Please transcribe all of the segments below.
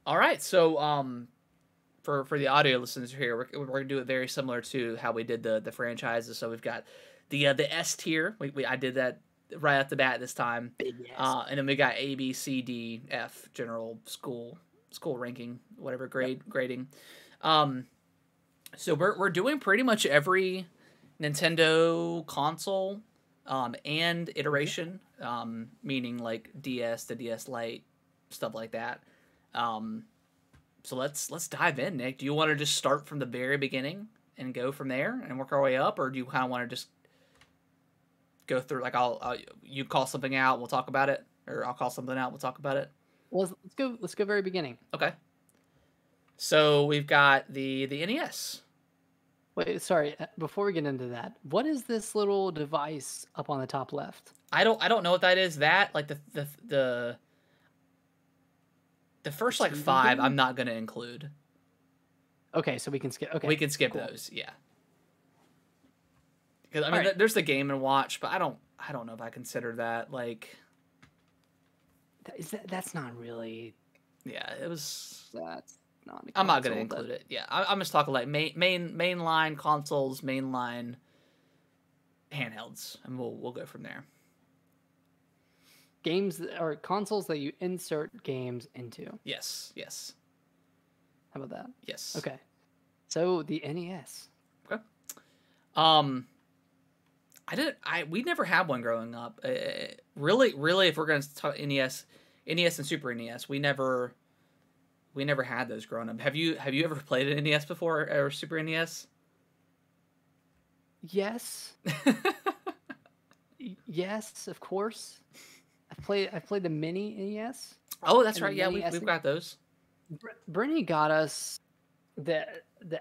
All right, so for the audio listeners here, we're gonna do it very similar to how we did the franchises. So we've got the S tier. I did that right off the bat this time, Big yes. and then we got A, B, C, D, F, general school ranking, whatever Yep. grading. Um, so we're doing pretty much every Nintendo console, and Okay. iteration, meaning like DS to DS Lite, stuff like that. Um, so let's dive in, Nick. Do you want to just start from the very beginning and go from there and work our way up, or do you kind of want to just go through like I'll you call something out, we'll talk about it, or I'll call something out, we'll talk about it. Well, let's go. Let's go very beginning. Okay. So we've got the NES. Wait, sorry. Before we get into that, what is this little device up on the top left? I don't know what that is. That like the first like CD five I'm game? not gonna include. Okay, so we can skip. We Okay, can skip cool. those, yeah. Because I All mean, right. there's the Game and Watch, but I don't know if I consider that like, That's not really. yeah, it was. That's not a I'm not gonna console. include it. Yeah, I'm just talking like mainline consoles, mainline handhelds, and we'll go from there. Games or consoles that you insert games into. Yes, yes, How about that? yes. Okay. So the NES. Okay. Um, we never had one growing up. Really, if we're gonna talk NES and Super NES, we never had those growing up. Have you ever played an NES before or Super NES? Yes. Yes, of course. I've played the mini NES Oh, that's and the right. Yeah, mini we've SNES. got those. Brittany got us the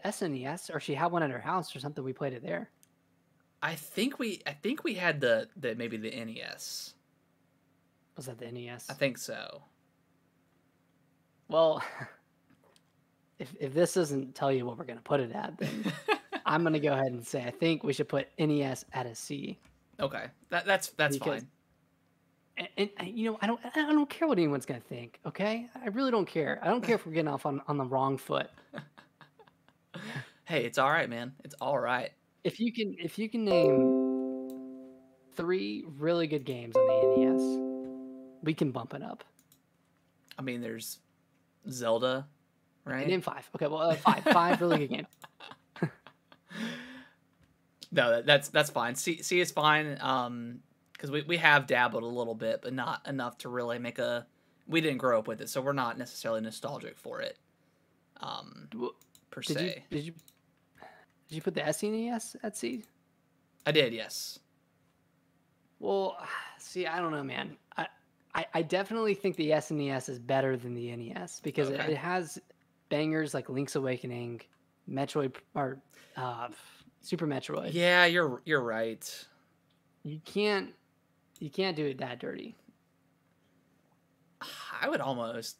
SNES, or she had one at her house or something. We played it there. I think we had the maybe the NES. Was that the I NES? think so. Well, if this doesn't tell you what we're gonna put it at, then I'm gonna go ahead and say I think we should put NES at a C Okay, that's because fine. I don't care what anyone's gonna think. Okay, I really don't care. I don't care if we're getting off on the wrong foot. Hey, it's all right, man. It's all right. If you can name 3 really good games on the NES, we can bump it up. I mean, there's Zelda, Okay, right? name 5. Okay, well, five really good games. No, that's fine. C is fine. Because we have dabbled a little bit, but not enough to really make a. We didn't grow up with it, so we're not necessarily nostalgic for it. W- Per Did you se. did you did you put the SNES at C? I did, yes. Well, see, I don't know, man. I definitely think the SNES is better than the NES because it Okay. has bangers like Link's Awakening, Metroid, or uh, Super Metroid. Yeah, you're right. You can't you can't do it that dirty. I would almost.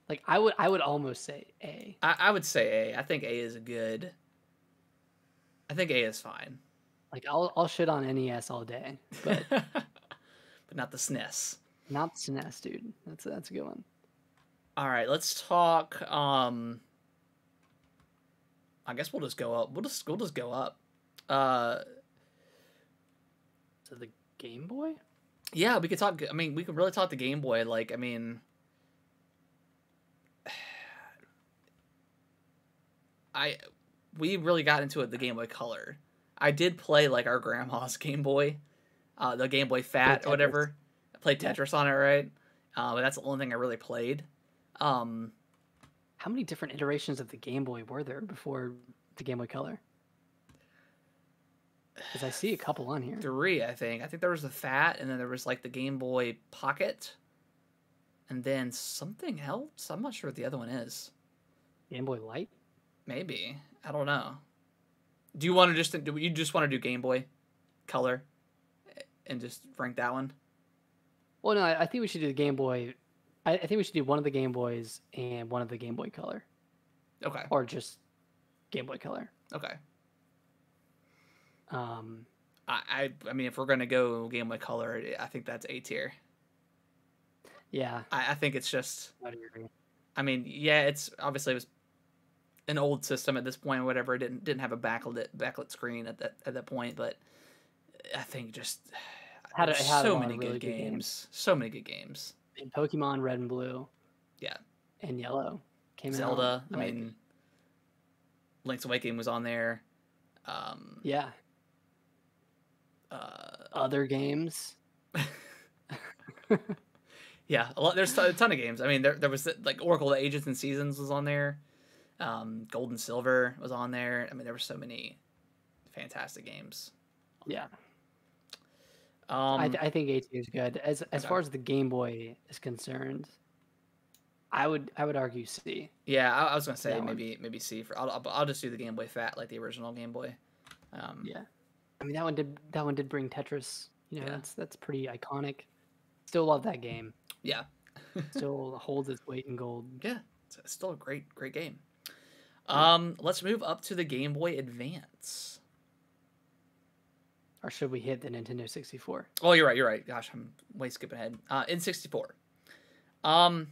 Like I would almost say A. I would say A. I think A is a good. I think A is fine. Like I'll shit on NES all day, but But not the SNES. not the SNES, dude. That's a good one. All right, let's talk. I guess we'll just go up. We'll just go up. Uh, So the Game Boy? yeah, we could talk. I mean, we could really talk the Game Boy. Like, I mean, I we really got into it the Game Boy Color. I did play like our grandma's Game Boy, the Game Boy Played Fat or Tetris. whatever. I played Yeah. Tetris on it, right? But that's the only thing I really played. Um, How many different iterations of the Game Boy were there before the Game Boy Color? Because I see a couple on here. three, I think. I think there was the Fat, and then there was like the Game Boy Pocket, and then something else. I'm not sure what the other one is. Game Boy Light? Maybe, I don't know. Do you want to just do you just want to do Game Boy Color and just rank that one? Well, no, I think we should do the Game Boy. I think we should do one of the Game Boys and one of the Game Boy Color, Okay. or just Game Boy Color. Okay. Um, I mean, if we're gonna go Game Boy Color, I think that's A tier. Yeah, I think it's just, I would agree. I mean, yeah, it's obviously it was an old system at this point or whatever. It didn't have a backlit screen at that point, but I think just Had there's it had a so lot many of really good good games. games, so many good games. And Pokemon Red and Blue Yeah, and Yellow came out. Zelda. I Like, mean, Link's Awakening was on there. Um, yeah, uh, other games. yeah, a lot. There's a ton of games. I mean, there was like Oracle of Ages and Seasons was on there. Gold and Silver was on there. I mean, there were so many fantastic games. Yeah, Um, I think A2 is good. As okay. far as the Game Boy is concerned, I would argue C Yeah, I was gonna for say that one. maybe C for. I'll just do the Game Boy Fat like the original Game Boy. Um, Yeah, I mean that one did bring Tetris. You know, yeah, that's pretty iconic. Still love that game. yeah, Still holds its weight in gold. yeah. It's still a great game. Yeah. Let's move up to the Game Boy Advance. Or should we hit the Nintendo 64? Oh, you're right. You're right. Gosh, I'm way skipping ahead. N64. Um,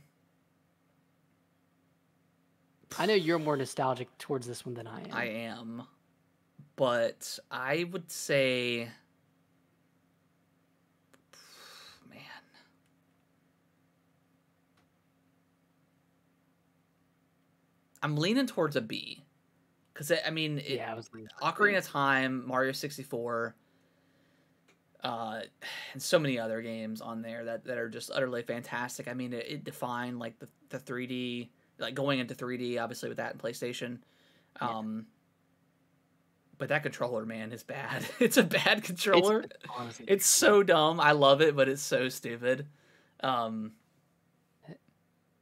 I know you're more nostalgic towards this one than I I am. am, but I would say, man, I'm leaning towards a B, because I mean, Yeah, I was leaning towards Ocarina B. of Time, Mario 64, uh, and so many other games on there that are just utterly fantastic. I mean, it defined like the 3D, like going into 3D, obviously with that in PlayStation. Yeah. But that controller, man, is bad. It's a bad It's controller. honestly It's terrible. so dumb. I love it, but it's so stupid. Um,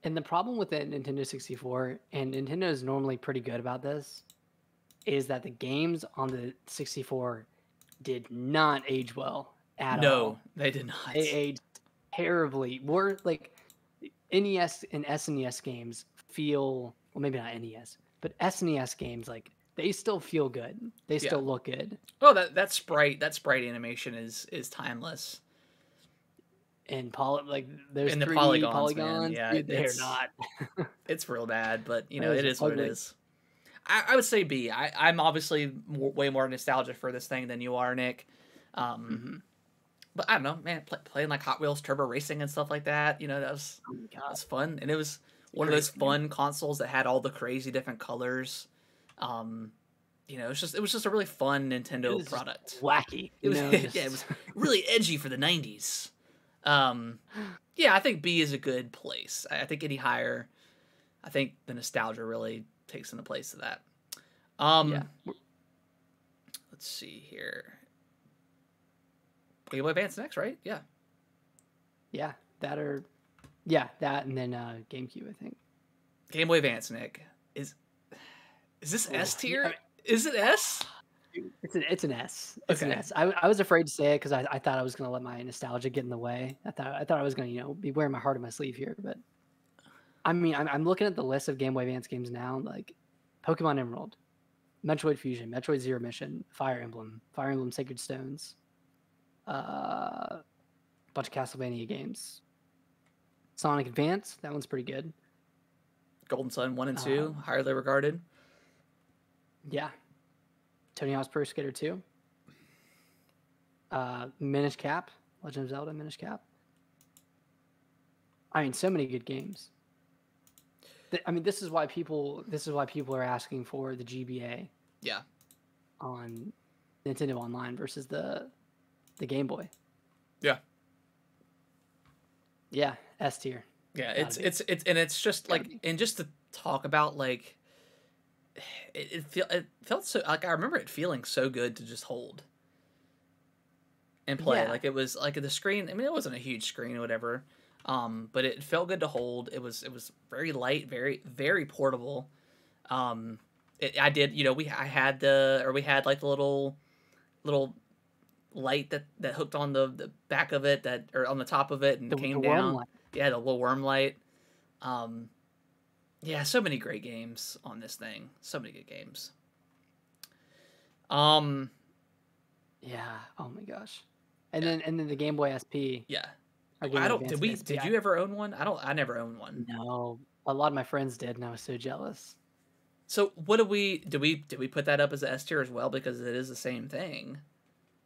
And the problem with the Nintendo 64, and Nintendo is normally pretty good about this, is that the games on the 64 did not age well at no, all. they did They not. aged terribly. More like NES and SNES games feel, well, maybe not NES, but SNES games, like they still feel good. They Yeah. still look good. Oh, that sprite animation is timeless. And like those And the 3D polygons, man, polygons, yeah, dude, they're not. it's real bad. But you know, Those it are is what it ugly. is. I would say B. I'm obviously way more nostalgic for this thing than you are, Nick. Um, Hmm. but I don't know, man. Playing like Hot Wheels Turbo Racing and stuff like that. You know, Oh my that god, was fun, and it was it's a one of great those game. fun consoles that had all the crazy different colors. Um, you know, it was just a really fun It Nintendo was just product. wacky, It you was know, yeah, it just was really edgy for the '90s. Um, yeah, I think B is a good place. I think any higher, I think the nostalgia really takes in the place of that. yeah, Let's see here. Game Boy Advance next, right? Yeah. yeah, that or yeah, that and then GameCube, I think. Game Boy Advance, Nick. Is this S Oh, yeah, I tier? Is it S? mean, it's an S. It's an Okay. S. I was afraid to say it because I thought I was gonna let my nostalgia get in the way. I thought I was gonna be wearing my heart on my sleeve here, but I mean I'm looking at the list of Game Boy Advance games now, like Pokemon Emerald, Metroid Fusion, Metroid Zero Mission, Fire Emblem Sacred Stones, a bunch of Castlevania games, Sonic Advance. That one's pretty good. Golden Sun 1 and 2, Um, highly regarded. yeah, Tony Hawk's Pro Skater 2, Minish Cap, Legend of Zelda Minish Cap. I mean, so many good games. I mean, this is why people are asking for the GBA Yeah. on Nintendo Online versus the Game Boy. Yeah. Yeah, S tier. Yeah, Gotta be. it's and it's just Gotta like, be. and just to talk about like it felt so, like I remember it feeling so good to just hold and play. Yeah, Like it was like the screen. I mean, it wasn't a huge screen or whatever, but it felt good to hold. It was very light, very portable. I did, you know, we had like the little light that hooked on the back of it, that or on the top of it and the came worm down. light. Yeah, the little worm light. Um, yeah, so many great games on this thing. So many good games. Yeah. Oh my gosh. And then the Game Boy SP Yeah, Our Game I Boy don't. Advance Did and we? SP. Did you ever own one? I don't. I never owned one. No, a lot of my friends did, and I was so jealous. So what do we? Did we put that up as a S tier as well because it is the same thing,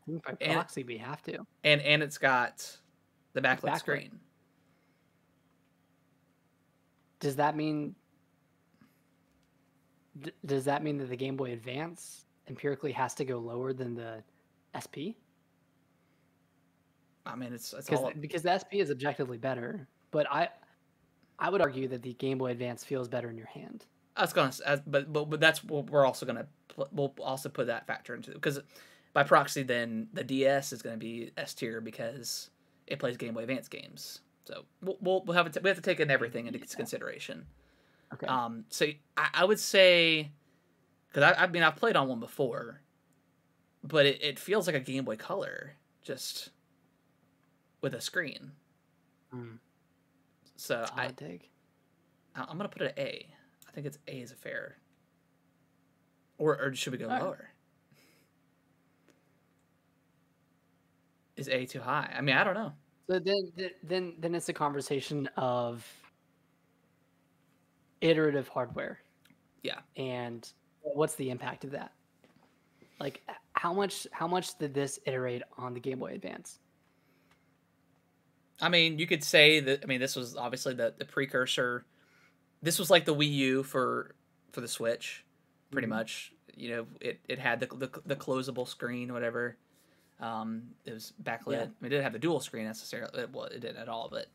I think by and proxy we have to. and it's got the It's backlit backlit. screen. Does that mean? Does that mean that the Game Boy Advance empirically has to go lower than the SP? I mean, it's all. Because the SP is objectively better, but I would argue that the Game Boy Advance feels better in your hand. I was gonna, but that's what we're also gonna. We'll also put that factor into because by proxy, then the DS is gonna be S tier because it plays Game Boy Advance games. So we'll have we have to take in everything into consideration. Okay. So I would say, because I mean I've played on one before, but it feels like a Game Boy Color just with a screen. So I'm gonna put it at A. I think it's A is a fair. Or should we go lower? Is A too high? I mean I don't know. So then it's a conversation of iterative hardware. Yeah. And what's the impact of that? Like how much did this iterate on the Game Boy Advance? I mean, you could say that. I mean, this was obviously the precursor. This was like the Wii U for the Switch, pretty much. You know, it had the closable screen, whatever. It was backlit. Yeah. I mean, it didn't have the dual screen necessarily. Well, it didn't at all. But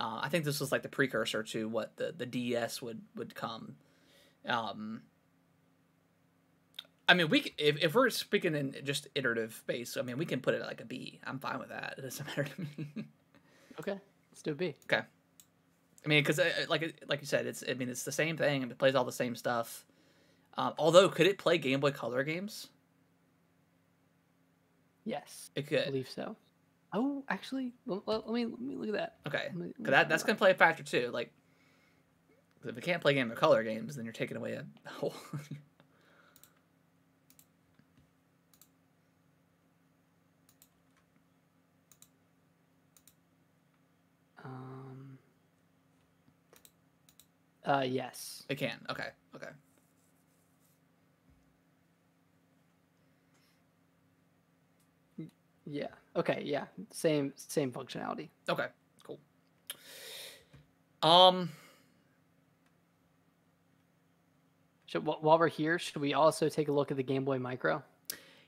I think this was like the precursor to what the DS would come. I mean, if we're speaking in just iterative base, I mean, we can put it at like a B. I'm fine with that. It doesn't matter to me. Okay, let's do a B. Okay. I mean, because like you said, it's the same thing. It plays all the same stuff. Although, could it play Game Boy Color games? Yes, It could. I believe so. Oh, actually, let me look at that. Okay, Let me that's gonna play a factor too. Like, if it can't play Game Boy Color games, then you're taking away a whole. Yes. It can. Okay. Yeah. Okay. Yeah. Same functionality. Okay. Cool. While we're here, should we also take a look at the Game Boy Micro?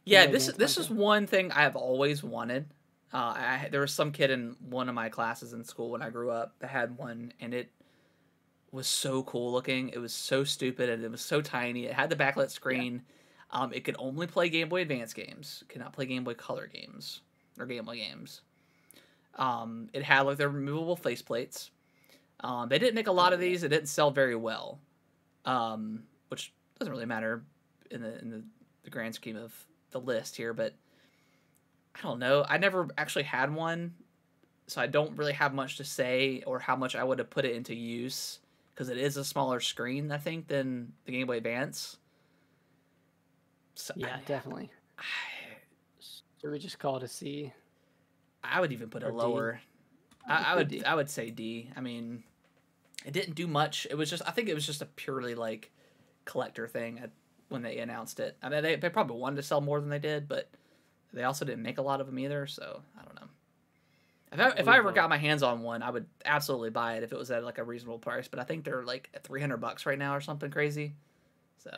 Yeah. Game Boy This Advance is Micro? one thing I have always wanted. There was some kid in one of my classes in school when I grew up that had one, and it was so cool looking. It was so stupid, and it was so tiny. It had the backlit screen. Yeah. It could only play Game Boy Advance games. It could not play Game Boy Color games or Game Boy games. It had like the removable faceplates. They didn't make a lot of these. It didn't sell very well, which doesn't really matter in the grand scheme of the list here. But I don't know. I never actually had one, so I don't really have much to say or how much I would have put it into use because it is a smaller screen, I think, than the Game Boy Advance. So, Yeah, definitely. Should we just call it a C? I would even put it Or D? lower. I would say D. I mean, it didn't do much. It was just, I think it was just a purely like collector thing when they announced it. I mean, they probably wanted to sell more than they did, but they also didn't make a lot of them either. So I don't know. If I ever got my hands on one, I would absolutely buy it if it was at like a reasonable price. But I think they're like at $300 right now or something crazy. So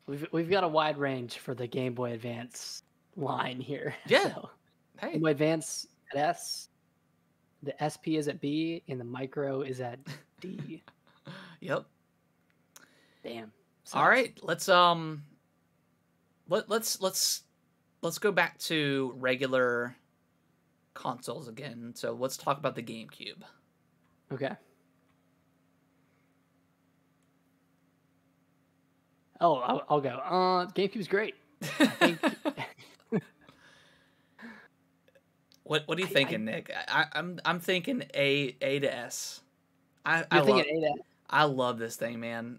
we've got a wide range for the Game Boy Advance line here. Yeah. So, hey, Game Boy Advance at S, the SP is at B, and the Micro is at D. Yep. Damn. All right, let's go back to regular consoles again. So let's talk about the GameCube. Okay. Oh, I'll go. GameCube's great. I think. What are you thinking, Nick? I'm thinking A to S. You're thinking A to S? I love this thing, man.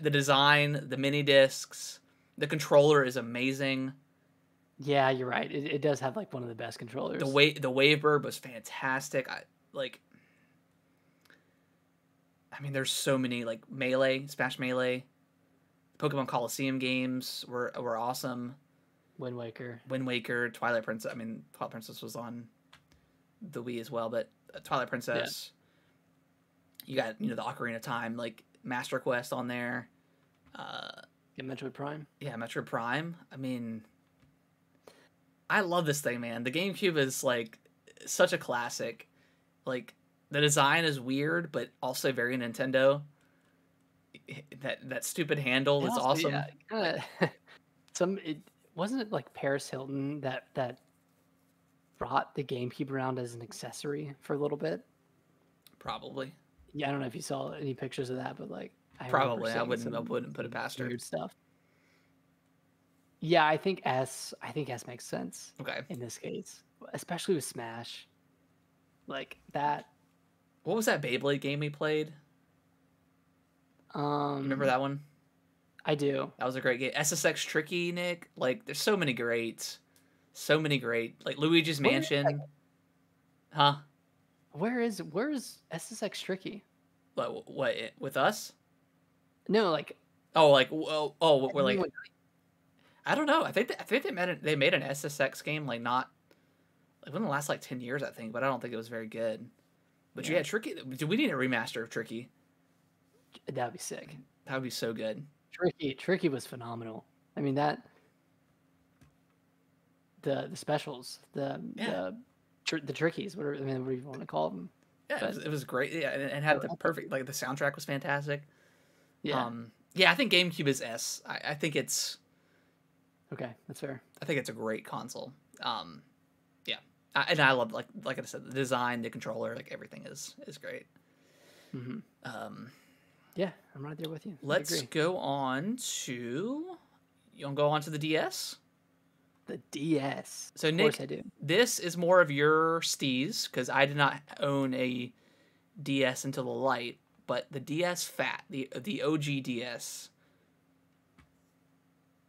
The design, the mini discs, the controller is amazing. Yeah, you're right. It does have like one of the best controllers. The wave bird was fantastic. I mean, there's so many like Melee, Smash Melee, Pokemon Coliseum games were awesome. Wind Waker. Wind Waker, Twilight Princess. I mean, Twilight Princess was on the Wii as well, but Twilight Yeah. Princess. You got the Ocarina of Time, like Master Quest on there. Get Metroid Prime. Yeah, Metroid Prime. I mean, I love this thing, man. The GameCube is like such a classic. Like the design is weird, but also very Nintendo. That stupid handle It is also, awesome. yeah, kinda, it wasn't it like Paris Hilton that brought the GameCube around as an accessory for a little bit. Probably. Yeah, I don't know if you saw any pictures of that, but like I remember Probably. I seeing wouldn't put it some past her. weird stuff. Yeah, I think S makes sense Okay. in this case, especially with Smash. Like that. What was that Beyblade game we played? You remember that one? I do. That was a great game. SSX Tricky, Nick. Like, there's so many greats. So many great. Like Luigi's Mansion. Huh? Where's SSX Tricky? What with us? No, like Oh, like we're like anyone- I don't know. I think they made an SSX game like not like within the last like 10 years I think, but I don't think it was very good. But yeah, Tricky. Do we need a remaster of Tricky? that'd be sick. That would be so good. Tricky was phenomenal. I mean that the specials, the trickies, whatever whatever you want to call them. Yeah, it was great. Yeah, and had the perfect like the soundtrack was fantastic. Yeah. Yeah, I think GameCube is S. I think it's Okay, that's fair. I think it's a great console. Yeah, and I love like I said, the design, the controller, like everything is great. Mm-hmm. Yeah, I'm right there with you. Let's go on to you want to go on to the DS. The DS. So of Nick, course I do. this is more of your steez because I did not own a DS until the Lite, but the DS Fat, the OG DS.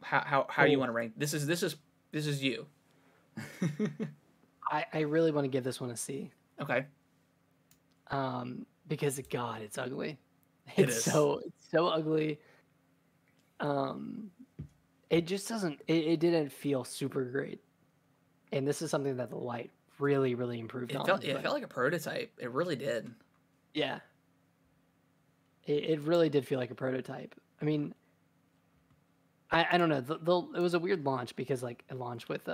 How do you want to rank? This is you. I really want to give this one a C. Okay. Because God, it's ugly. It is. It's so ugly. It just doesn't. It didn't feel super great, and this is something that the Lite really improved on. It felt like a prototype. It really did. Yeah. It really did feel like a prototype. I mean, I don't know. It was a weird launch because like it launched with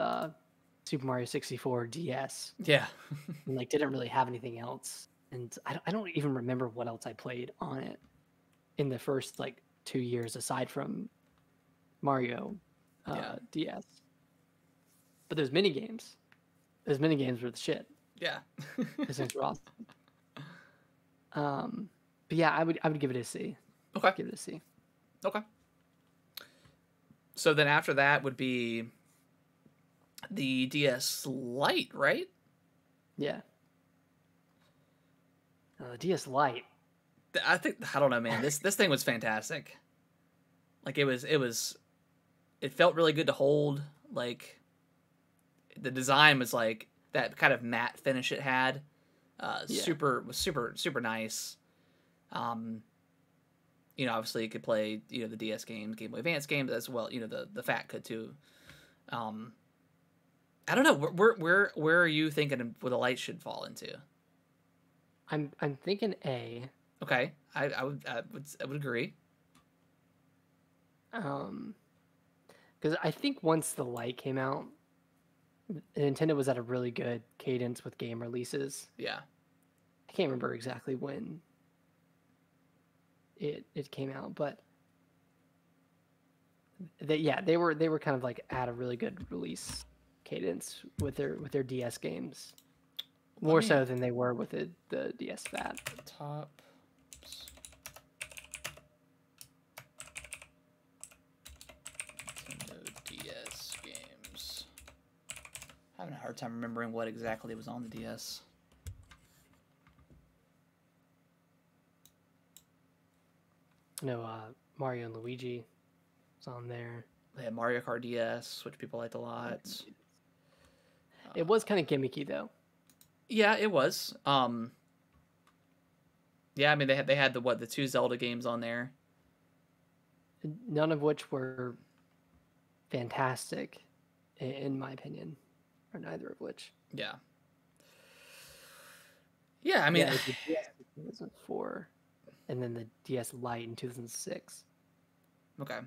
Super Mario 64 DS. Yeah. And like didn't really have anything else. And I don't even remember what else I played on it in the first like 2 years aside from Mario DS. But those mini games were the shit. Yeah. Those things were awesome. But yeah, I would give it a C. Okay. Give it a C. Okay. So then after that would be the DS Lite, right? Yeah. The DS Lite. I don't know, man. This thing was fantastic. Like it felt really good to hold. Like the design was like that kind of matte finish it had. Super nice. Obviously you could play, the DS games, Game Boy Advance games as well. The Fat could too. I don't know. Where are you thinking where the Lite should fall into? I'm thinking A. Okay, I would agree. Because I think once the Lite came out, Nintendo was at a really good cadence with game releases. Yeah. I can't remember exactly when it came out, but they were kind of like at a really good release cadence with their DS games. More so than they were with the DS Fat. Top. Nintendo DS games. I'm having a hard time remembering what exactly was on the DS. No, Mario and Luigi was on there. They had Mario Kart DS, which people liked a lot. It was kind of gimmicky though. Yeah, it was. Yeah, I mean they had the 2 Zelda games on there. None of which were fantastic, in my opinion, or neither of which. Yeah. Yeah, I mean, Yeah, it was the DS in 2004, and then the DS Lite in 2006. okay.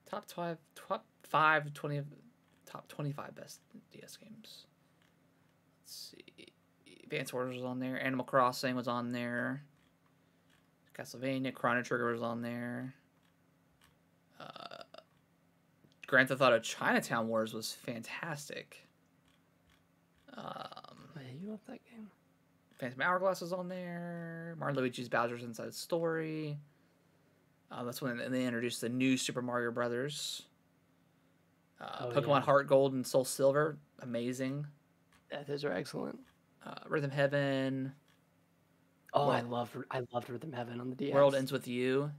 Top 5, top 5, 20, top 25 best DS games. Let's see. Advance Wars was on there. Animal Crossing was on there. Castlevania, Chrono Trigger was on there. Grand Theft Auto Chinatown Wars was fantastic. Wait, you love that game? Phantom Hourglass was on there. Mario Luigi's Bowser's Inside Story. That's when they introduced the new Super Mario Brothers. Pokemon yeah. Heart Gold and Soul Silver, amazing. Yeah, those are excellent. Rhythm Heaven. Oh, I loved Rhythm Heaven on the DS. World Ends With You.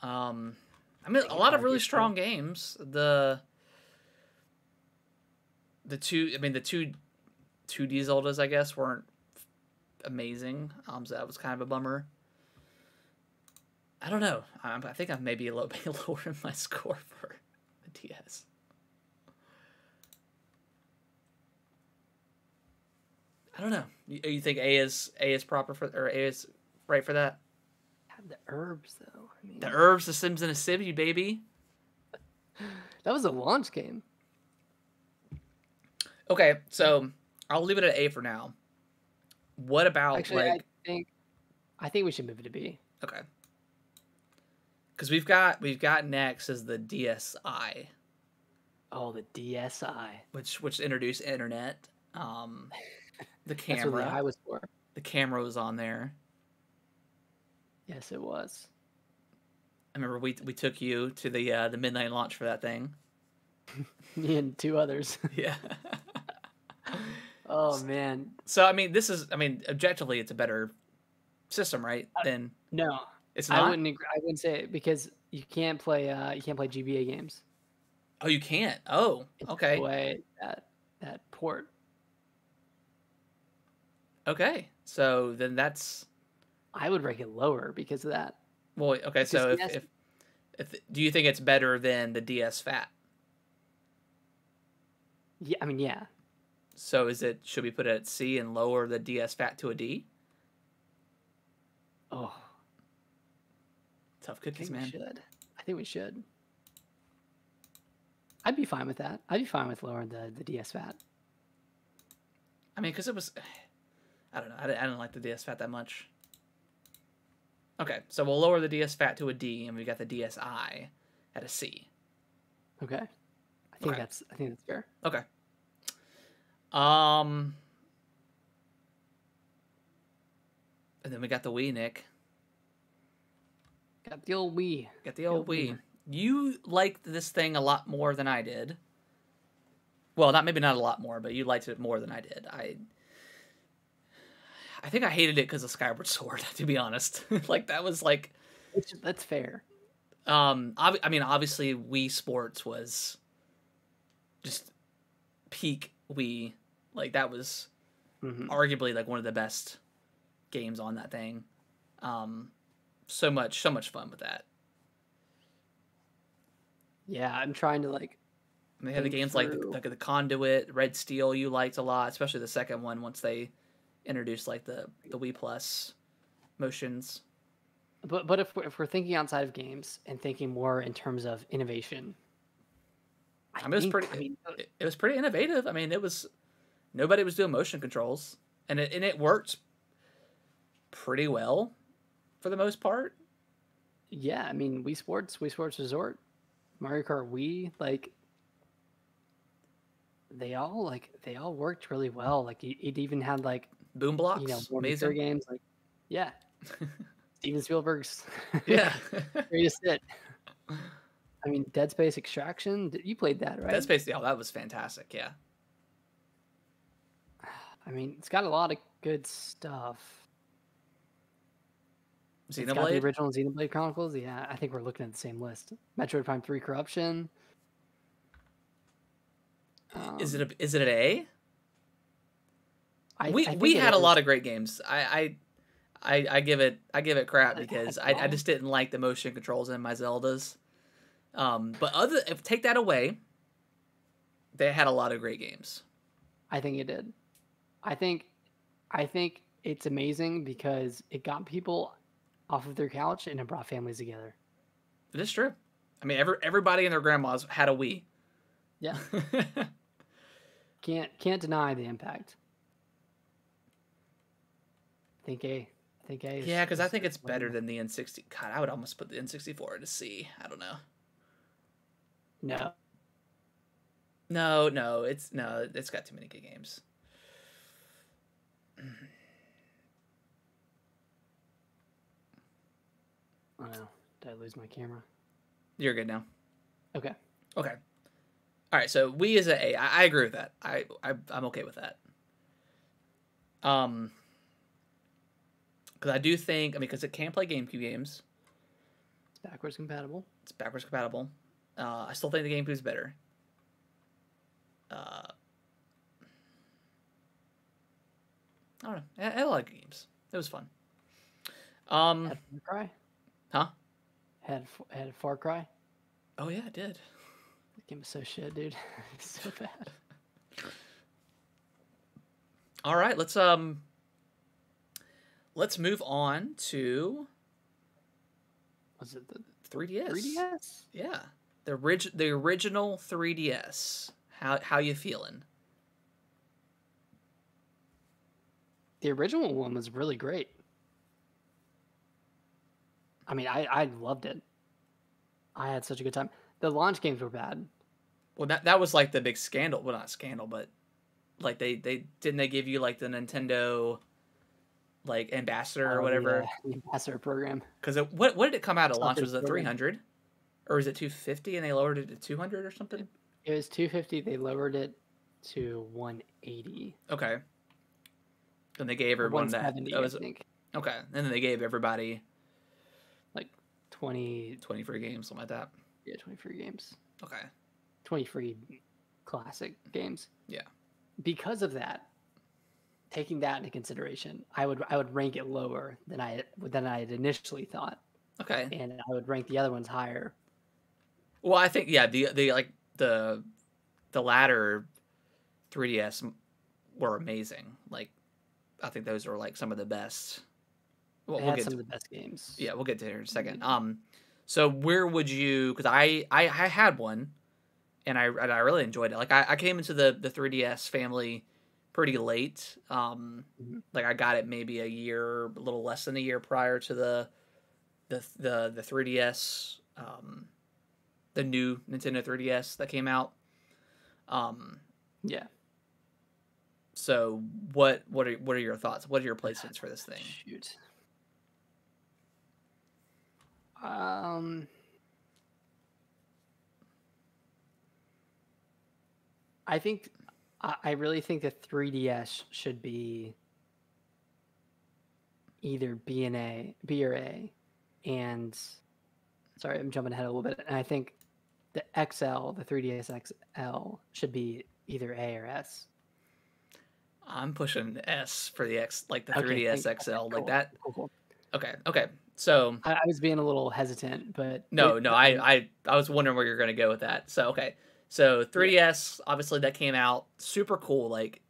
I mean, a lot of really strong games. The 2D Zeldas, I guess, weren't amazing. So that was kind of a bummer. I don't know. I think I'm maybe a little bit lower in my score for the DS. I don't know. You think A is proper for, or A is right for that? The herbs though. I mean, The Herbs, The Sims in a City, baby. that was a launch game. Okay, so I'll leave it at A for now. What about Actually, I think we should move it to B. Okay. Because we've got next is the DSi. Oh, the DSi. Which introduced internet. The camera. That's what the I was for. The camera was on there. Yes, it was. I remember we took you to the midnight launch for that thing. Me and 2 others. Yeah. Oh man. So objectively, it's a better system, right? Than no, it's not. I wouldn't say it because you can't play GBA games. Oh, you can't. Oh, okay. Play that port. Okay, so then that's. I would rank it lower because of that. Well, okay. Because So if do you think it's better than the DS Fat? Yeah, I mean, yeah. So should we put it at C and lower the DS Fat to a D? Oh, tough cookies, man. I think we should. I'd be fine with that. I'd be fine with lowering the DS Fat. I mean, because it was, I don't know. I didn't like the DS Fat that much. Okay, so we'll lower the DS Fat to a D, and we got the DSi at a C. Okay, I think that's fair. Okay. And then we got the Wii, Nick. Got the old Wii. Got the old Wii. You liked this thing a lot more than I did. Well, maybe not a lot more, but you liked it more than I did. I think I hated it because of Skyward Sword, to be honest. Like, that was like... That's fair. Obviously, Wii Sports was just peak Wii. Like, that was arguably, like, one of the best games on that thing. So much fun with that. Yeah, I'm trying to, like... They had the games like the Conduit, Red Steel you liked a lot, especially the second one once they introduced like the Wii Plus motions. But if we're thinking outside of games and thinking more in terms of innovation, it was pretty innovative. I mean, nobody was doing motion controls, and it worked pretty well for the most part. Yeah, I mean, Wii Sports Resort, Mario Kart Wii, like they all worked really well. Like it even had like boom blocks, more amazing games. Like, yeah, Steven Spielberg's yeah greatest hit. I mean, Dead Space Extraction. You played that, right? Dead Space, yeah, that was fantastic. Yeah. I mean, it's got a lot of good stuff. It's got the Xenoblade. original Xenoblade Chronicles. Yeah, I think we're looking at the same list. Metroid Prime 3 Corruption. Is it an A? I We think it had a is. lot of great games. I give it crap because Heck I no. just didn't like the motion controls in my Zeldas. But if take that away, they had a lot of great games. I think it did. I think I think it's amazing because it got people off of their couch and it brought families together. It is true. I mean, everybody and their grandmas had a Wii. Yeah. Can't deny the impact. I think A. Yeah, because I think it's better than the N60. God, I would almost put the N64 in a C. I don't know. No. No, it's got too many good games. Oh no. Did I lose my camera? You're good now. Okay. Okay. All right. So Wii is an A. I agree with that. I'm okay with that. Because I do think, because it can play GameCube games. It's backwards compatible. It's backwards compatible. I still think the GameCube's better. I don't know. I had a lot of games. It was fun. Had Far Cry? Huh? Had Far Cry? Oh yeah, it did. The game was so shit, dude. It's so bad. All right, let's move on to. Was it the 3DS? 3DS? Yeah, the original 3DS. How you feeling? The original one was really great. I mean, I loved it. I had such a good time. The launch games were bad. Well, that was like the big scandal. Well, not scandal, but like they didn't they give you like the Nintendo like ambassador or whatever? The ambassador program. Because what did it come out at launch? Something Was it program. 300 or is it 250 and they lowered it to 200 or something? It was 250. They lowered it to 180. Okay. Then they gave everyone that. 170, That was I think. okay. And then they gave everybody Like 20 20 free games, something like that. Yeah, 20 free games. Okay. 20 free classic games. Yeah. Because of that, taking that into consideration, I would rank it lower than I had initially thought, Okay. and I would rank the other ones higher. Well, I think the latter 3DS were amazing. Like, I think those were like some of the best. Well, It we'll had get some to, of the best games. yeah, we'll get to it in a second. So where would you? Because I had one, and I really enjoyed it. Like I came into the 3DS family pretty late. Like I got it maybe a little less than a year prior to the 3DS, the new Nintendo 3DS that came out. Yeah. So what are your thoughts? What are your placements for this thing? Shoot. I really think the 3DS should be either B or A, and sorry, I'm jumping ahead a little bit. And I think the XL, the 3DS XL, should be either A or S. I'm pushing S for the like the Okay, 3DS thank- XL, okay, like that. Cool. Okay. So I was being a little hesitant, but no, I was wondering where you're gonna go with that. So okay, so 3DS, obviously that came out super cool. Like,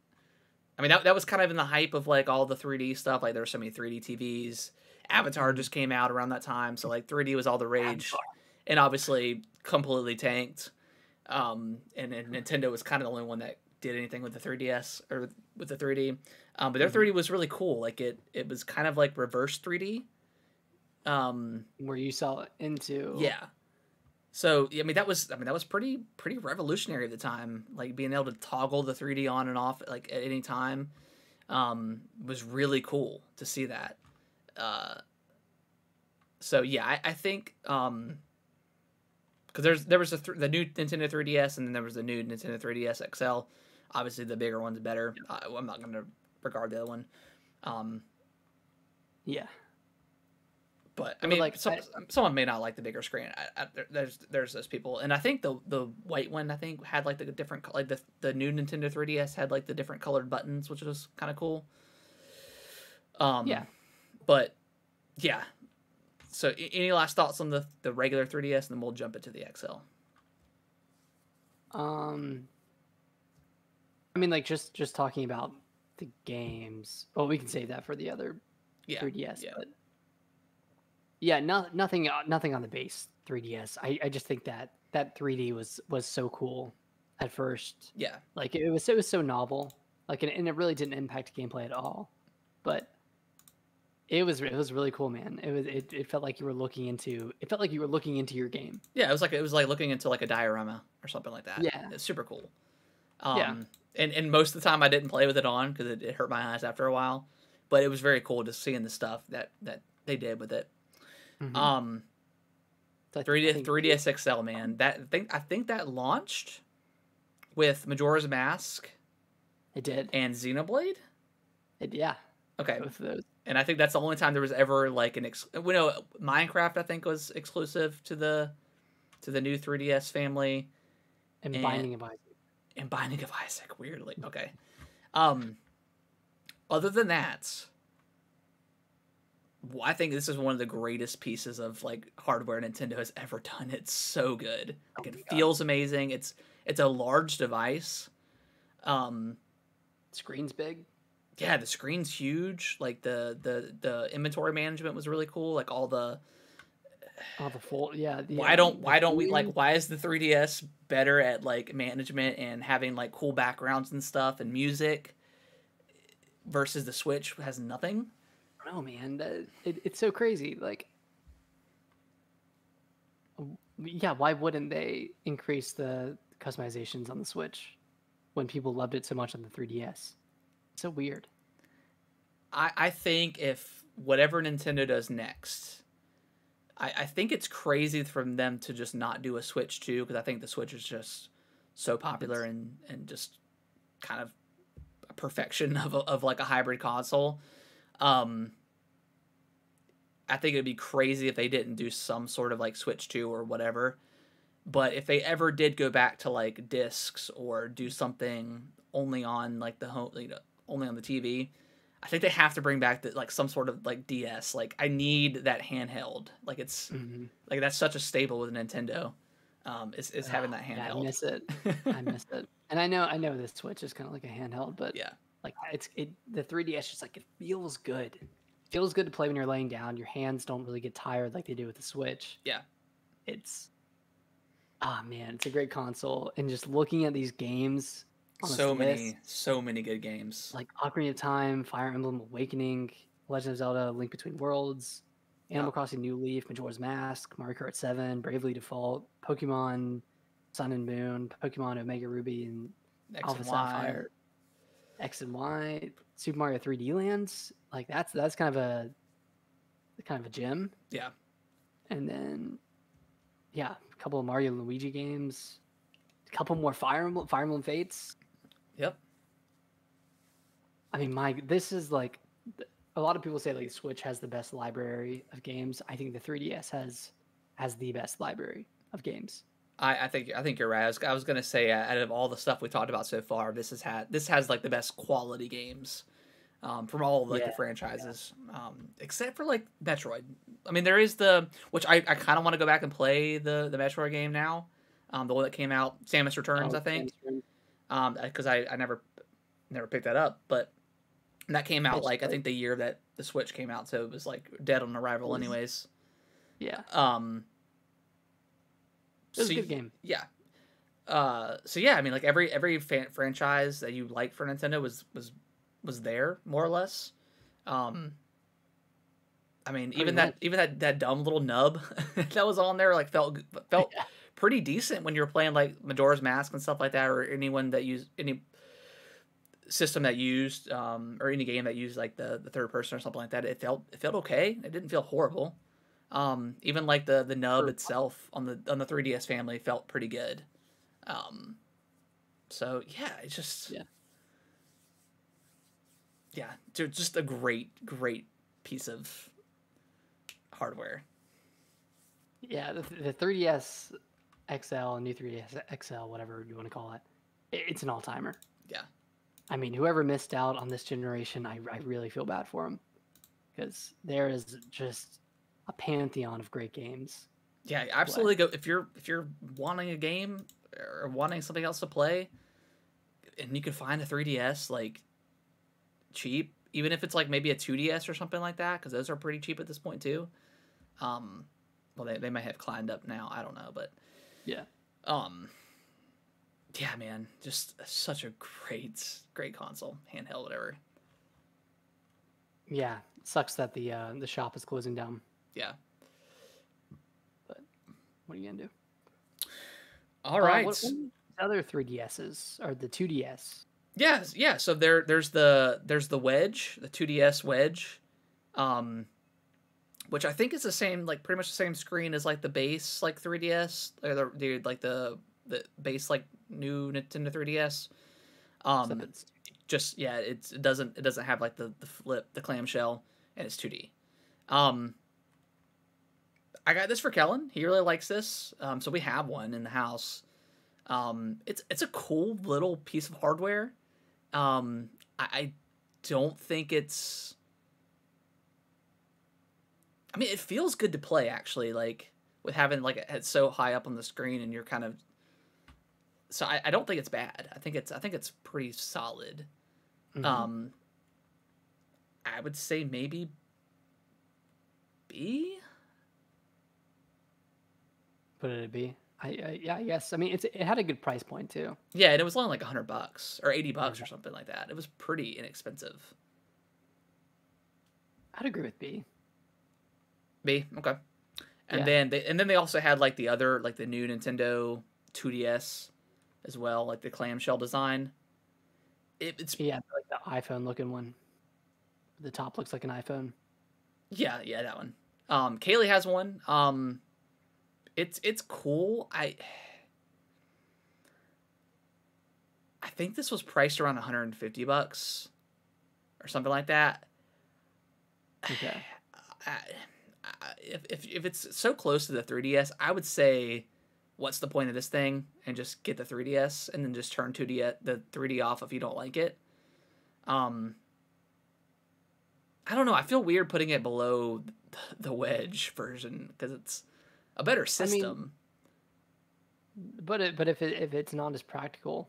I mean that was kind of in the hype of like all the 3D stuff. Like there were so many 3D TVs. Avatar just came out around that time, so like 3D was all the rage, and obviously completely tanked. And Nintendo was kind of the only one that did anything with the 3DS or with the 3D. But their 3D was really cool. Like it was kind of like reverse 3D. where you saw it into Yeah. So I mean that was pretty revolutionary at the time. Like being able to toggle the 3D on and off like at any time, was really cool to see that. So yeah, I think because there was the new Nintendo 3DS and then there was the new Nintendo 3DS XL. Obviously, the bigger one's better. I'm not going to regard the other one. Yeah. But I But mean, like, someone may not like the bigger screen. There's those people, and I think the white one I think had like the different like the new Nintendo 3DS had like the different colored buttons, which was kind of cool. yeah. But yeah. So any last thoughts on the regular 3DS, and then we'll jump into the XL. I mean, like just talking about the games. Well, we can save that for the other Yeah. 3DS, Yeah. but yeah, nothing on the base 3DS. I just think that 3D was so cool at first. Yeah. Like it was so novel. Like and it really didn't impact gameplay at all. But it was really cool, man. It felt like you were looking into your game. Yeah. It was like looking into like a diorama or something like that. Yeah. It's super cool. Yeah. And most of the time I didn't play with it on because it hurt my eyes after a while. But it was very cool just seeing the stuff that they did with it. Mm-hmm. So 3DS XL, man. I think that launched with Majora's Mask it did. and Xenoblade. Yeah. Okay. Both of those. And I think that's the only time there was ever like Minecraft I think was exclusive to the new 3DS family. And Binding of Isaac. And Binding of Isaac, weirdly. Okay. Other than that, I think this is one of the greatest pieces of like hardware Nintendo has ever done. It's so good. Like it feels amazing. It's a large device. Screen's big. Yeah, the screen's huge. Like the inventory management was really cool. Like all the full why don't we like why is the 3DS better at like management and having like cool backgrounds and stuff and music versus the Switch has nothing? I don't know, man. It's so crazy. Like, yeah, why wouldn't they increase the customizations on the Switch when people loved it so much on the 3DS? So weird. I think if whatever Nintendo does next, I think it's crazy for them to just not do a Switch 2 because I think the Switch is just so popular and just kind of a perfection of like a hybrid console. I think it'd be crazy if they didn't do some sort of like Switch 2 or whatever. But if they ever did go back to like discs or do something only on like the home, only on the TV, I think they have to bring back like some sort of like DS. Like I need that handheld. Like it's like that's such a staple with Nintendo. Is having that handheld. Yeah, I miss it. I miss it. And I know the Switch is kind of like a handheld, but yeah, like the 3DS just like it feels good. It feels good to play when you're laying down. Your hands don't really get tired like they do with the Switch. Yeah. It's man, it's a great console. And just looking at these games on so many good games. Like Ocarina of Time, Fire Emblem Awakening, Legend of Zelda, Link Between Worlds, Animal Crossing New Leaf, Majora's Mask, Mario Kart 7, Bravely Default, Pokemon Sun and Moon, Pokemon Omega Ruby and Alpha Sapphire, X and Y, Super Mario 3D Lands. Like that's kind of a gem. Yeah. And then a couple of Mario and Luigi games, a couple more Fire Emblem Fates. Yep. I mean, this is like a lot of people say like the Switch has the best library of games. I think the 3DS has the best library of games. I think you're right. I was gonna say out of all the stuff we talked about so far, this has like the best quality games from all of like the franchises, except for like Metroid. I mean, there is which I kind of want to go back and play the Metroid game now, the one that came out, Samus Returns, I think, because I never picked that up, but that came out like I think the year that the Switch came out, so it was like dead on arrival, anyways. Yeah. It was a good game. Yeah. So yeah, I mean, like every franchise that you like for Nintendo was there more or less. I mean, even that dumb little nub that was on there like felt pretty decent when you were playing like Majora's Mask and stuff like that, or anyone that used any system that used or any game that used like the third person or something like that. It felt okay. It didn't feel horrible. Even like the nub itself on the 3DS family felt pretty good. So yeah, it's just just a great piece of hardware. Yeah, the 3DS XL and new 3DS XL, whatever you want to call it, it's an all-timer. Yeah. I mean, whoever missed out on this generation, I really feel bad for them because there is just a pantheon of great games. Yeah, absolutely. Go if you're wanting a game or wanting something else to play, and you can find a 3DS like cheap, even if it's like maybe a 2DS or something like that, because those are pretty cheap at this point too. Well, they might have climbed up now. I don't know, but Yeah. Yeah, man, just such a great console, handheld, whatever. Yeah, sucks that the shop is closing down. Yeah. But what are you gonna do? All right. What other 3DSs or the 2DS? Yeah. So there's the Wedge, the 2DS Wedge, which I think is the same, like pretty much the same screen as like the base like 3DS or the base like new Nintendo 3DS. Just yeah, it doesn't have like the flip, the clamshell, and it's 2D. I got this for Kellen. He really likes this. So we have one in the house. It's a cool little piece of hardware. I don't think it's. I mean, it feels good to play actually. Like with having like it so high up on the screen, and you're kind of. So I don't think it's bad. I think it's pretty solid. Mm-hmm. I would say maybe B. Put it at B. Yeah, I guess. I mean, it had a good price point too. Yeah, and it was only like $100 or $80 or something like that. It was pretty inexpensive. I'd agree with B. B, okay. And Yeah. then they also had like the other like the new Nintendo 2DS as well, like the clamshell design. It's Yeah, like the iPhone looking one. The top looks like an iPhone. yeah, that one. Kaylee has one. It's cool. I think this was priced around $150 or something like that. Okay. If it's so close to the 3DS, I would say, what's the point of this thing? And just get the 3DS and then just turn the 3D off if you don't like it. I don't know. I feel weird putting it below the Wedge version because it's a better system. I mean, but if it's not as practical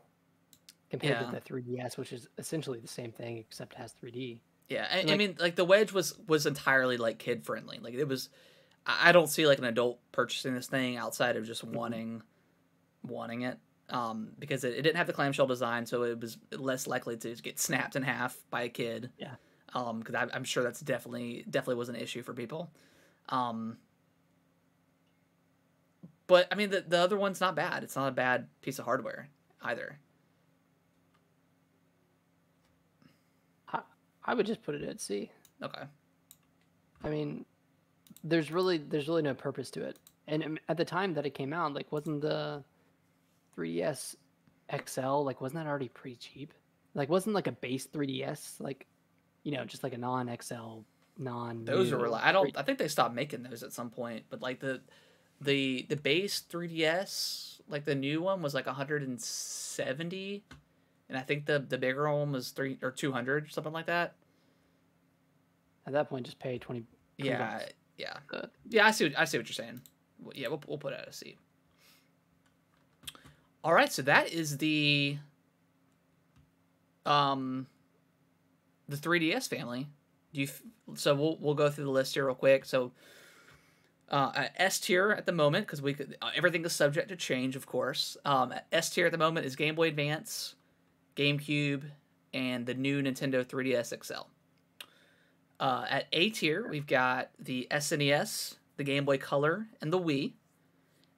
compared Yeah. to the 3DS, which is essentially the same thing except it has 3D. Yeah, And I like, mean, like the Wedge was entirely like kid friendly. Like it was, I don't see like an adult purchasing this thing outside of just wanting it. Because it didn't have the clamshell design, so it was less likely to get snapped in half by a kid. yeah. Because I'm sure that's definitely was an issue for people. But I mean, the other one's not bad. It's not a bad piece of hardware either. I would just put it at C. Okay. I mean, there's really no purpose to it. And at the time that it came out, like wasn't the 3DS XL like wasn't that already pretty cheap? Like wasn't like a base 3DS like just like a non-XL Those are really. I think they stopped making those at some point. But like the base 3DS, like the new one was like 170. And I think the bigger one was 300 or 200, something like that. At that point, just pay 20. Yeah, bucks. yeah, yeah. I see what you're saying. Yeah, we'll put it at a C. All right, so that is the 3DS family. So we'll go through the list here real quick. So S tier at the moment because everything is subject to change, of course. S tier at the moment is Game Boy Advance, GameCube, and the new Nintendo 3DS XL. At A tier, we've got the SNES, the Game Boy Color, and the Wii.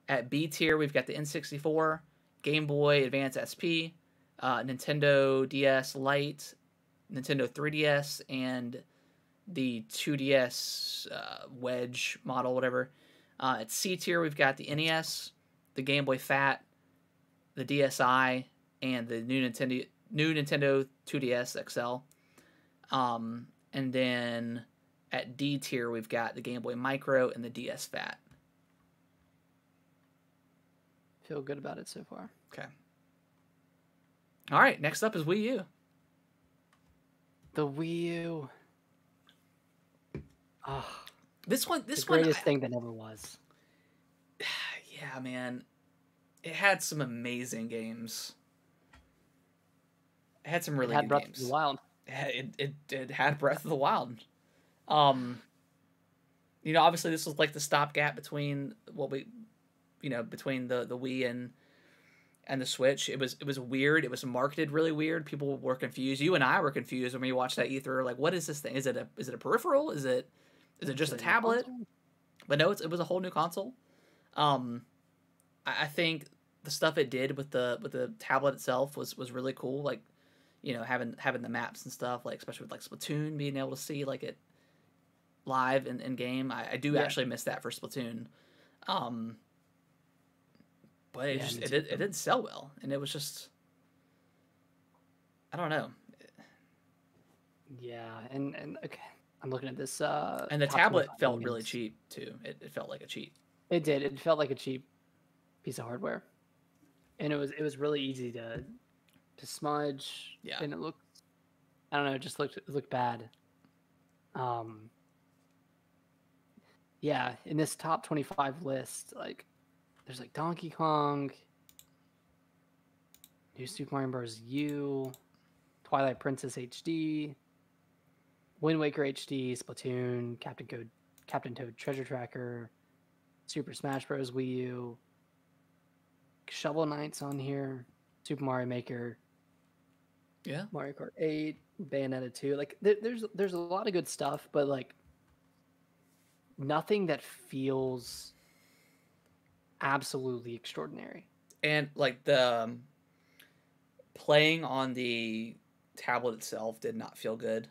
At B tier, we've got the N64, Game Boy Advance SP, Nintendo DS Lite, Nintendo 3DS, and the 2DS Wedge model, whatever. At C tier, we've got the NES, the Game Boy Fat, the DSi, and the new Nintendo 2DS XL. And then At D tier, we've got the Game Boy Micro and the DS Fat. Feel good about it so far. Okay. All right, next up is Wii U. The Wii U. Oh, This one, the greatest thing that ever was. Yeah, man. It had some amazing games. It had some really good Breath games. of the Wild. It had Breath of the Wild. Obviously this was like the stopgap between between the Wii and the Switch. It was weird. It was marketed really weird. People were confused. You and I were confused when we watched that E3. Like, what is this thing? Is it a peripheral? Is it just a tablet? But no, it was a whole new console. I think the stuff it did with the tablet itself was really cool. Like, having the maps and stuff, like especially with like Splatoon, being able to see like it live in game. I do actually miss that for Splatoon. But it didn't sell well, and it was just, I don't know. Yeah, and okay, I'm looking at this. And the tablet felt really cheap too. It felt like a cheap. It did. It felt like a cheap piece of hardware, and it was really easy to smudge. Yeah. And it looked, I don't know, it just looked bad. Yeah, in this top 25 list, like, there's like Donkey Kong, New Super Mario Bros. U, Twilight Princess HD, Wind Waker HD, Splatoon, Captain Toad Treasure Tracker, Super Smash Bros. Wii U, Shovel Knight's on here, Super Mario Maker, Yeah, Mario Kart 8, Bayonetta 2. Like, there's a lot of good stuff, but like nothing that feels absolutely extraordinary. And like the playing on the tablet itself did not feel good,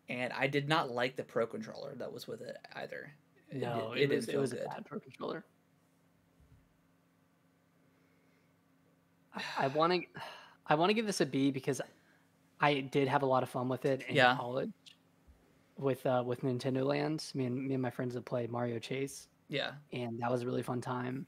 and I did not like the Pro controller that was with it either. No, it was good. A bad Pro controller. I want to give this a B because I did have a lot of fun with it in college with Nintendo Land. Me and my friends would play Mario Chase. Yeah, and that was a really fun time.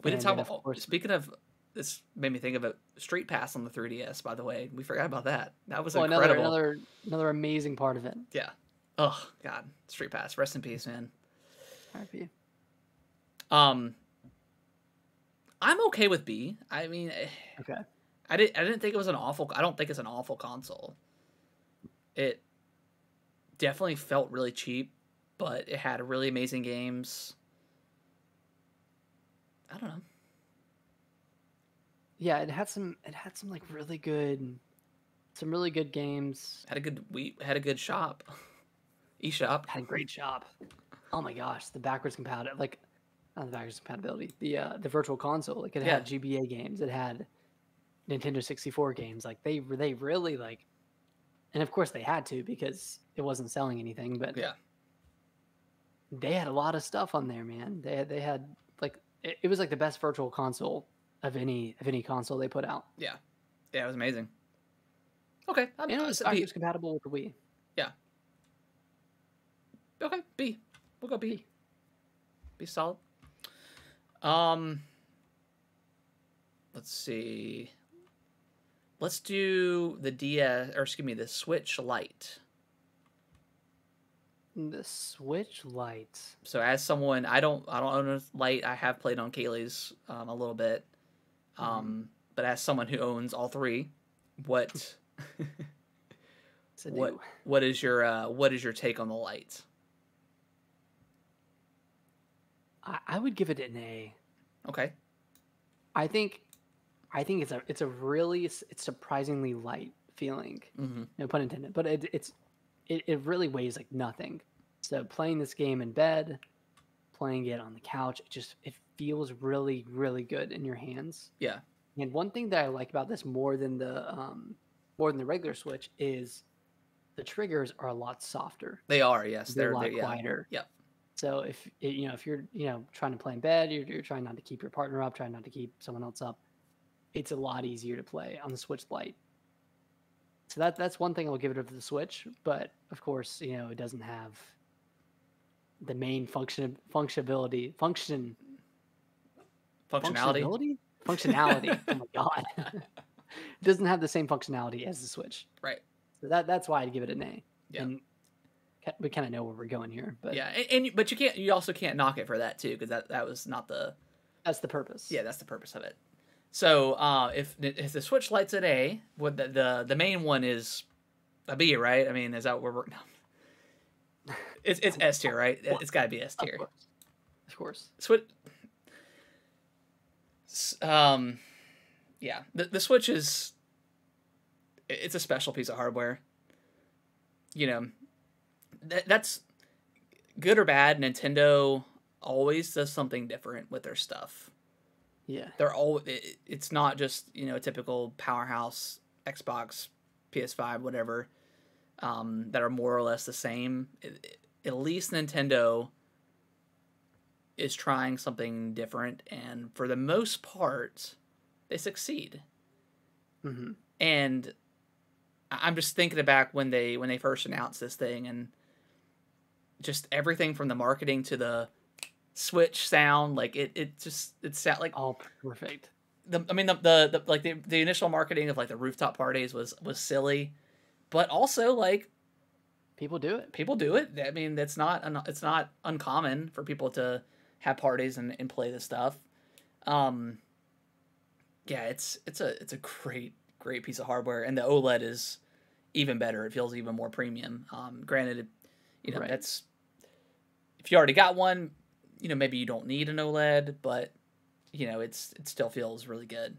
We didn't talk about. Speaking of, this made me think of a Street Pass on the 3DS. By the way, we forgot about that. That was incredible. Another amazing part of it. Yeah. Oh God, Street Pass. Rest in peace, man. R.I.P. I'm okay with B. I mean, okay. I didn't think it was an awful. I don't think it's an awful console. It definitely felt really cheap, but it had really amazing games. I don't know. Yeah, it had some like really good games. Had a good shop. eShop. Had a great shop. Oh my gosh, the backwards compatibility, not the backwards compatibility, the virtual console. Like, it had GBA games, it had Nintendo 64 games. Like, they really, like, and of course they had to because it wasn't selling anything, but yeah, they had a lot of stuff on there, man. They had like, it was like the best virtual console of any console they put out. Yeah, it was amazing. Okay, and it was backwards compatible with the Wii. Yeah. Okay, B. We'll go B. Be solid. Let's see. Let's do the Switch Lite. The Switch Lite. So as someone, I don't own a Lite. I have played on Kaylee's a little bit. But as someone who owns all three, what is your take on the Lite? I would give it an A. Okay. I think it's surprisingly light feeling. No pun intended. But it really weighs like nothing. So playing this game in bed, playing it on the couch, it feels really, really good in your hands. Yeah. And one thing that I like about this more than the regular Switch is the triggers are a lot softer. They are, yes. They're a lot quieter. Yeah. So if you're trying to play in bed, you're trying not to keep your partner up, trying not to keep someone else up, it's a lot easier to play on the Switch Lite. So that's one thing I'll give it over the Switch, but of course, you know, it doesn't have the main functionality Functionality. functionality. Oh my god, it doesn't have the same functionality as the Switch. Right. So that's why I'd give it an A. Yeah. And we kind of know where we're going here, but Yeah, but you also can't knock it for that too, because that was not the that's the purpose. yeah, that's the purpose of it. So if the Switch Lite's an A, what the main one is a B, right? I mean, is that where we're no. It's S tier, right? It's got to be S tier. Of course. Switch. Yeah, the Switch it's a special piece of hardware. You know, that's good or bad. Nintendo always does something different with their stuff. Yeah, it's not just, you know, a typical powerhouse Xbox, PS5, whatever, that are more or less the same. At least Nintendo is trying something different, and for the most part, they succeed. mm-hmm. And I'm just thinking back when they first announced this thing, and just everything from the marketing to the Switch sound, like it sound like all perfect. The initial marketing of like the rooftop parties was silly, but also like people do it. People do it. I mean, it's not uncommon for people to have parties and play this stuff. Yeah, it's a great piece of hardware, and the OLED is even better. It feels even more premium. Granted, you know, that's if you already got one, you know, maybe you don't need an OLED, but you know, it still feels really good.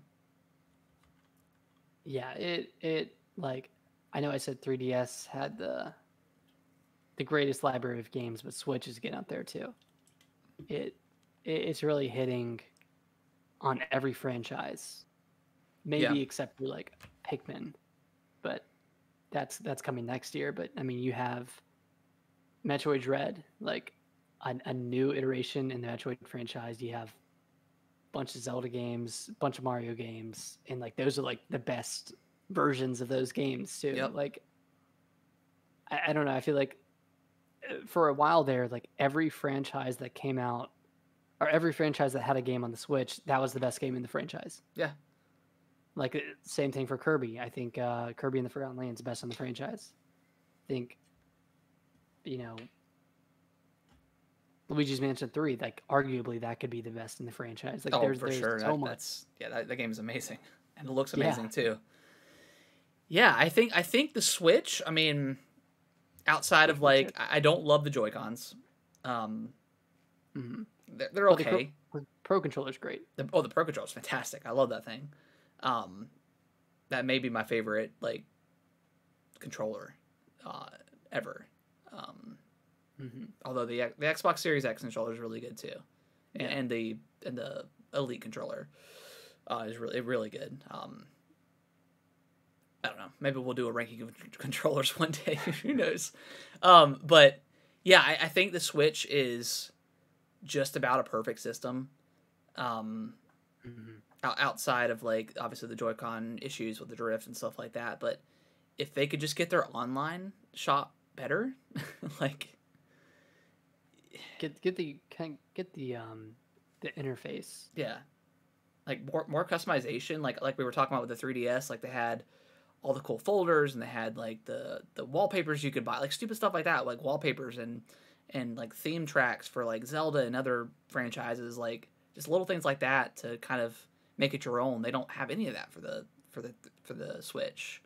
Yeah, it like I know I said 3DS had the greatest library of games, but Switch is getting up there too. It's really hitting on every franchise, maybe except for like Pikmin, but that's coming next year. But I mean, you have Metroid Dread, like a new iteration in the Metroid franchise. You have a bunch of Zelda games, a bunch of Mario games, and like those are like the best versions of those games too. Yep. Like I don't know, I feel like for a while there, like every franchise that came out or every franchise that had a game on the Switch, that was the best game in the franchise. Yeah. Like same thing for Kirby. I think Kirby and the Forgotten Land is the best on the franchise. I think, you know, Luigi's Mansion 3, like arguably that could be the best in the franchise. Like there's sure. So much. That game is amazing, and it looks amazing too. Yeah, I think the Switch. I mean, outside of like, I don't love the Joy-Cons. They're okay. The Pro Controller's great. The Pro Controller's fantastic. I love that thing. That may be my favorite like controller ever. Although the Xbox Series X controller is really good too, and the Elite controller is really good. I don't know. Maybe we'll do a ranking of controllers one day. Who knows? But yeah, I think the Switch is just about a perfect system. Outside of like obviously the Joy-Con issues with the drift and stuff like that, but if they could just get their online shop better, like get the interface. Yeah, like more customization. Like we were talking about with the 3DS, like they had all the cool folders and they had like the wallpapers you could buy, like stupid stuff like that, like wallpapers and like theme tracks for like Zelda and other franchises, like just little things like that to kind of make it your own. They don't have any of that for the Switch,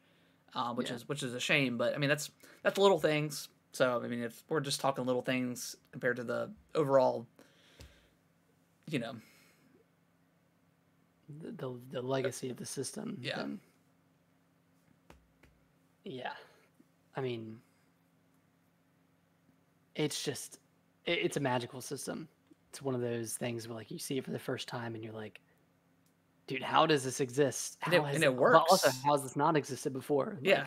which is a shame. But I mean that's little things. So I mean if we're just talking little things compared to the overall, you know, the legacy of the system. Yeah. Then, yeah. I mean, it's a magical system. It's one of those things where like you see it for the first time and you're like, dude, how does this exist? And it works. But also, how has this not existed before? Like, yeah.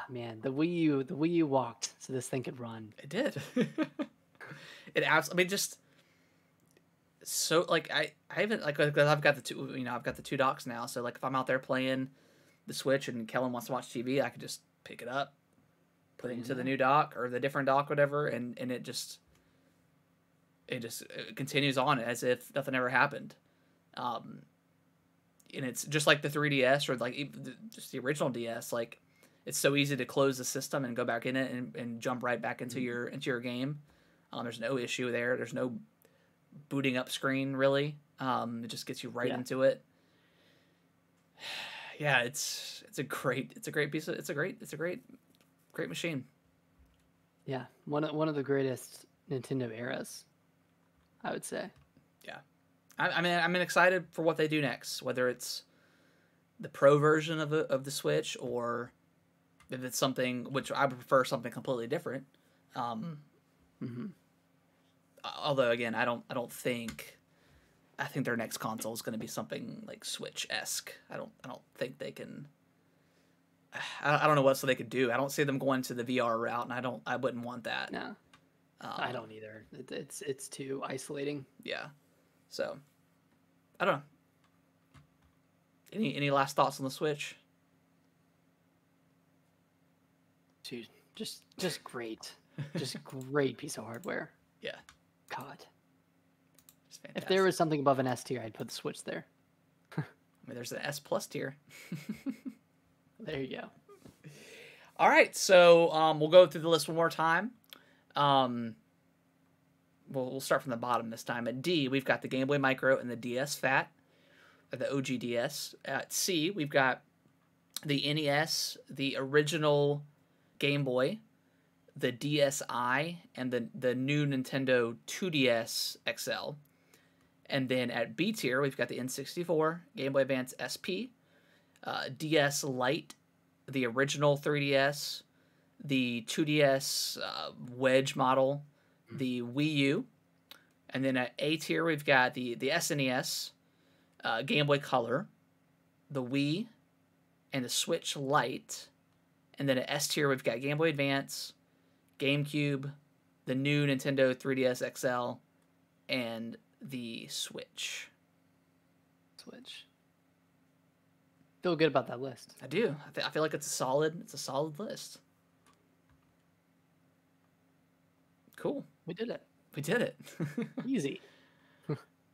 Man, the Wii U walked so this thing could run. It did. I mean, just so like I haven't like I've got the two, you know, I've got the two docks now. So like if I'm out there playing the Switch and Kellen wants to watch TV, I could just pick it up, put it into the Yeah. new dock or the different dock, whatever, and it just it continues on as if nothing ever happened. And it's just like the 3DS or like just the original DS. Like it's so easy to close the system and go back in it and jump right back into your game. There's no issue there. There's no booting up screen really. It just gets you right into it. Yeah, it's a great piece of it's a great machine. Yeah, one of the greatest Nintendo eras, I would say. Yeah, I mean I'm excited for what they do next. Whether it's the Pro version of the Switch or if it's something which I would prefer something completely different. Although again, I don't think. I think their next console is going to be something like Switch-esque. I don't think they can. I don't know what else they could do. I don't see them going to the VR route, and I wouldn't want that. No, I don't either. It's too isolating. Yeah, so I don't know. Any last thoughts on the Switch? Dude, just great, just great piece of hardware. Yeah, God. Fantastic. If there was something above an S tier, I'd put the Switch there. I mean, there's an S Plus tier. There you go. All right, so we'll go through the list one more time. We'll start from the bottom this time. At D, we've got the Game Boy Micro and the DS Fat, or the OG DS. At C, we've got the NES, the original Game Boy, the DSi, and the new Nintendo 2DS XL. And then at B tier, we've got the N64, Game Boy Advance SP, DS Lite, the original 3DS, the 2DS Wedge model, the Wii U. And then at A tier, we've got the SNES, Game Boy Color, the Wii, and the Switch Lite. And then at S tier, we've got Game Boy Advance, GameCube, the new Nintendo 3DS XL, and the Switch. Feel good about that list. I do. I feel like it's a solid list. Cool. We did it. We did it. Easy.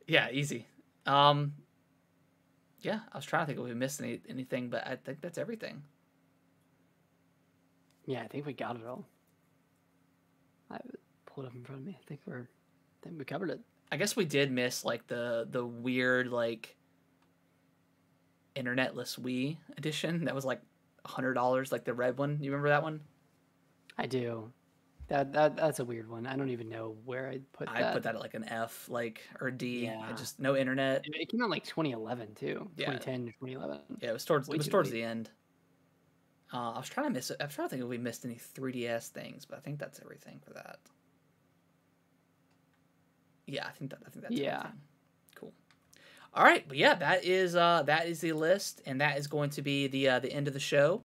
Yeah, easy. Yeah, I was trying to think if we missed anything, but I think that's everything. Yeah, I think we got it all. I have it pulled up in front of me. I think we covered it. I guess we did miss like the weird like internetless Wii edition that was like $100, like the red one. You remember that one? I do. That's a weird one. I don't even know where I'd put that. I put that at like an F, like or a D. Yeah. Just no internet. It came out like 2011 too. Yeah. 2010 to 2011. Yeah, it was towards late. the end. I was trying to miss it. I was trying to think if we missed any 3DS things, but I think that's everything for that. Yeah, I think that's everything. Cool. All right, but yeah, that is the list, and that is going to be the end of the show.